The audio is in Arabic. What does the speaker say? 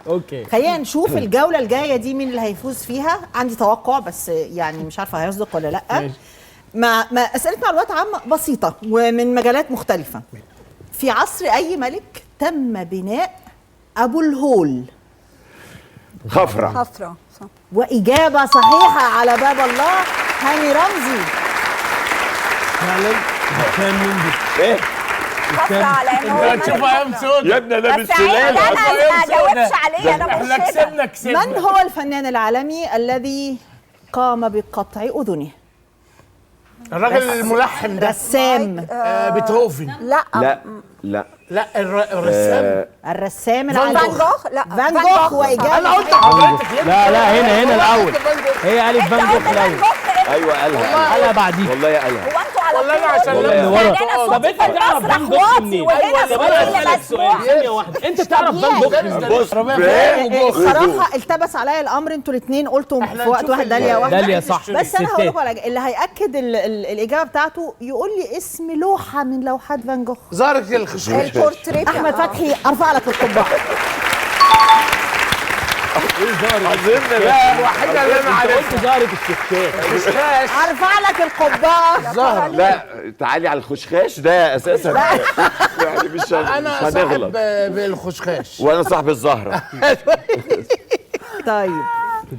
اوكي خلينا نشوف الجوله الجايه دي مين اللي هيفوز فيها. عندي توقع بس يعني مش عارفه هيصدق ولا لا. ماشي. مع اسئله معلومات عامه بسيطه ومن مجالات مختلفه. في عصر اي ملك تم بناء ابو الهول؟ خفرع. صح. واجابه صحيحه على باب الله. هاني رمزي. فعلا كان من دي ايه خفرة على ان هو هتشوفها ايام سودا يا ابني ده بس بالسلالة. انا ما جاوبش عليه، انا احنا مش كده. كسبنا من هو الفنان العالمي الذي قام بقطع اذنه؟ الراجل الملحن ده رسام. بيتهوفن. لا لا لا الرسام الرسام فان العالمي جوخ. لا فان جوخ. واجابه انا قلت حضرتك لا هنا الاول. هي قالت انت فان قلت جوخ فان الاول. جوخ. ايوه قالها قالها بعديك. والله قالها. هو انتوا على والله طول أنا عشان قلتوا اللي ورا. يعني انا طب صوتي انت في تعرف المسرح فان جوخ واطي منين؟ وهنا طب انا صوتي اسالك سؤال مسموع. ثانيه واحده، انت تعرف فان جوخ منين؟ بص الصراحه التبس عليا الامر. انتوا الاثنين قلتوا احنا في وقت نشوف واحد داليا واحده. داليا صح. بس انا هقول ستات. لكم على حاجه. اللي هياكد الاجابه بتاعته يقول لي اسم لوحه من لوحات فان جوخ. زارك الخشوش. البورتريه احمد فتحي ارفع لك القبعه. اظن لا الوحيده اللي انا انت عارفها قلت زهرة الشفتات. خشخاش. ارفع لك القبعه. زهر. لا تعالي على الخشخاش ده اساسا يعني مش انا صاحب هنغلط. بالخشخاش. وانا صاحب الزهره. طيب